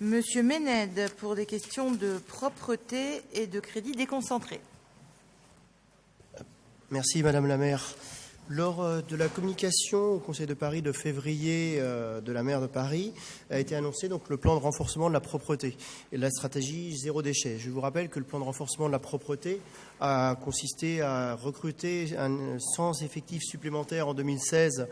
Monsieur Méned, pour des questions de propreté et de crédit déconcentré. Merci Madame la maire. Lors de la communication au Conseil de Paris de février de la maire de Paris a été annoncé donc le plan de renforcement de la propreté et la stratégie zéro déchet. Je vous rappelle que le plan de renforcement de la propreté a consisté à recruter 100 effectifs supplémentaires en 2016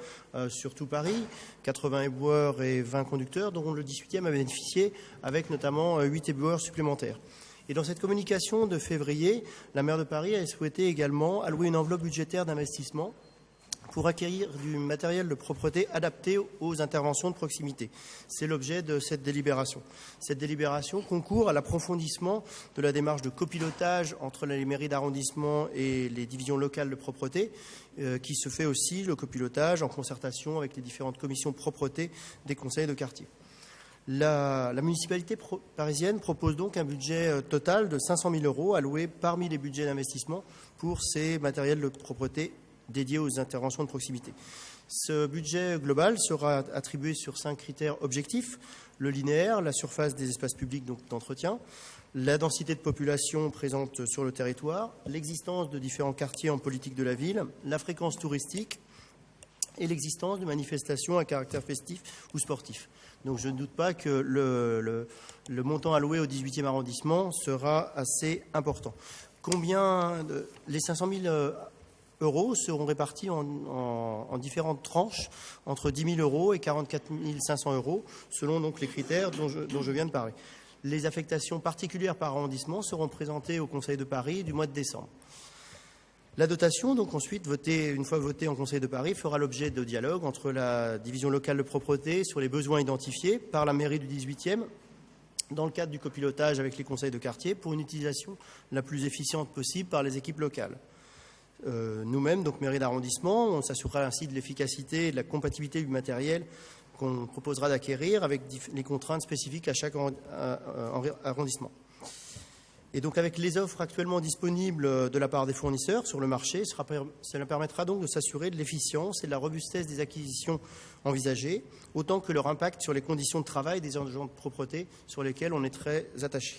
sur tout Paris, 80 éboueurs et 20 conducteurs, dont le 18e a bénéficié avec notamment 8 éboueurs supplémentaires. Et dans cette communication de février, la maire de Paris a souhaité également allouer une enveloppe budgétaire d'investissement pour acquérir du matériel de propreté adapté aux interventions de proximité. C'est l'objet de cette délibération. Cette délibération concourt à l'approfondissement de la démarche de copilotage entre les mairies d'arrondissement et les divisions locales de propreté, qui se fait aussi le copilotage en concertation avec les différentes commissions de propreté des conseils de quartier. La municipalité parisienne propose donc un budget total de 500 000 € alloué parmi les budgets d'investissement pour ces matériels de propreté dédiés aux interventions de proximité. Ce budget global sera attribué sur 5 critères objectifs: le linéaire, la surface des espaces publics d'entretien, la densité de population présente sur le territoire, l'existence de différents quartiers en politique de la ville, la fréquence touristique et l'existence de manifestations à caractère festif ou sportif. Donc je ne doute pas que le montant alloué au 18e arrondissement sera assez important. Les 500 000 € seront répartis en différentes tranches entre 10 000 € et 44 500 €, selon donc les critères dont je viens de parler. Les affectations particulières par arrondissement seront présentées au Conseil de Paris du mois de décembre. La dotation, donc ensuite une fois votée en Conseil de Paris, fera l'objet de dialogue entre la division locale de propreté sur les besoins identifiés par la mairie du 18e dans le cadre du copilotage avec les conseils de quartier pour une utilisation la plus efficiente possible par les équipes locales. Nous-mêmes, donc mairie d'arrondissement, on s'assurera ainsi de l'efficacité et de la compatibilité du matériel qu'on proposera d'acquérir avec les contraintes spécifiques à chaque arrondissement. Et donc avec les offres actuellement disponibles de la part des fournisseurs sur le marché, cela permettra donc de s'assurer de l'efficience et de la robustesse des acquisitions envisagées, autant que leur impact sur les conditions de travail des agents de propreté sur lesquels on est très attaché.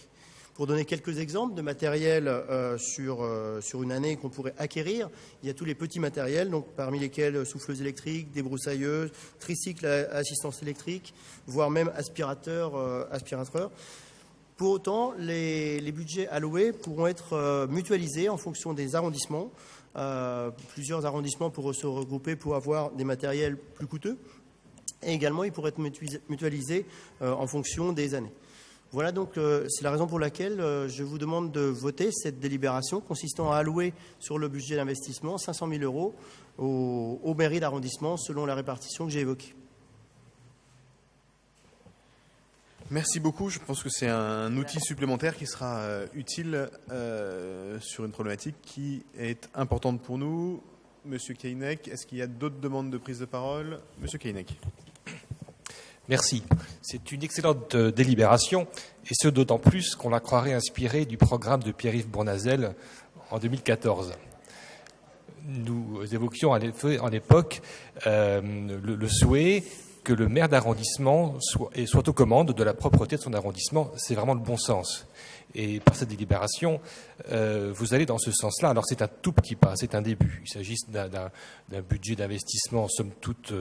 Pour donner quelques exemples de matériel sur une année qu'on pourrait acquérir, il y a tous les petits matériels, donc parmi lesquels souffleuses électriques, débroussailleuses, tricycles à assistance électrique, voire même aspirateurs. Pour autant, les budgets alloués pourront être mutualisés en fonction des arrondissements. Plusieurs arrondissements pourront se regrouper pour avoir des matériels plus coûteux. Et également, ils pourraient être mutualisés en fonction des années. Voilà donc, c'est la raison pour laquelle je vous demande de voter cette délibération consistant à allouer sur le budget d'investissement 500 000 € aux mairies d'arrondissement selon la répartition que j'ai évoquée. Merci beaucoup. Je pense que c'est un outil supplémentaire qui sera utile sur une problématique qui est importante pour nous. Monsieur Keinec, est-ce qu'il y a d'autres demandes de prise de parole? Monsieur Keinec. Merci. C'est une excellente délibération, et ce d'autant plus qu'on la croirait inspirée du programme de Pierre-Yves Bournazel en 2014. Nous évoquions à l'époque le souhait que le maire d'arrondissement soit aux commandes de la propreté de son arrondissement. C'est vraiment le bon sens. Et par cette délibération, vous allez dans ce sens-là. Alors c'est un tout petit pas, c'est un début. Il s'agit d'un budget d'investissement somme toute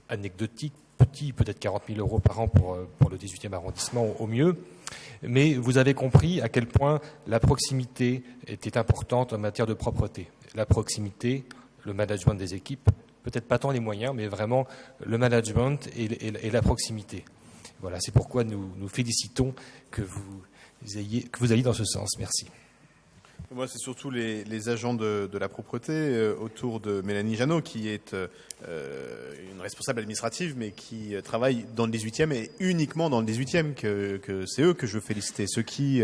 anecdotique, petit, peut-être 40 000 € par an pour le 18e arrondissement au mieux. Mais vous avez compris à quel point la proximité était importante en matière de propreté. La proximité, le management des équipes, peut-être pas tant les moyens, mais vraiment le management et la proximité. Voilà, c'est pourquoi nous félicitons que vous alliez dans ce sens. Merci. Moi, c'est surtout les agents de la propreté autour de Mélanie Jeannot, qui est une responsable administrative, mais qui travaille dans le 18e et uniquement dans le 18e, que c'est eux que je veux féliciter. Ceux qui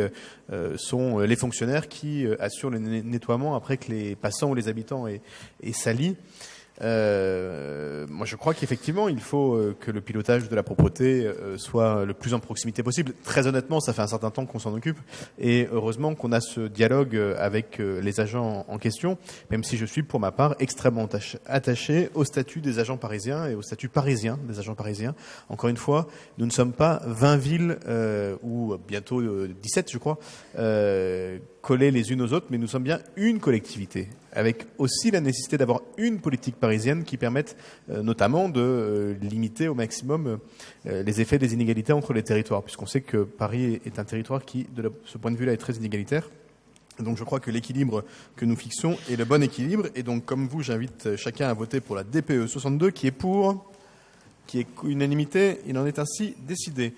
sont les fonctionnaires qui assurent le nettoiement après que les passants ou les habitants aient sali. Moi, je crois qu'effectivement, il faut que le pilotage de la propreté soit le plus en proximité possible. Très honnêtement, ça fait un certain temps qu'on s'en occupe, et heureusement qu'on a ce dialogue avec les agents en question, même si je suis, pour ma part, extrêmement attaché au statut des agents parisiens et au statut parisien des agents parisiens. Encore une fois, nous ne sommes pas 20 villes, ou bientôt 17, je crois, collées les unes aux autres, mais nous sommes bien une collectivité, avec aussi la nécessité d'avoir une politique parisienne qui permette notamment de limiter au maximum les effets des inégalités entre les territoires, puisqu'on sait que Paris est un territoire qui, de ce point de vue-là, est très inégalitaire. Donc je crois que l'équilibre que nous fixons est le bon équilibre, et donc comme vous, j'invite chacun à voter pour la DPE 62, qui est unanimité, il en est ainsi décidé.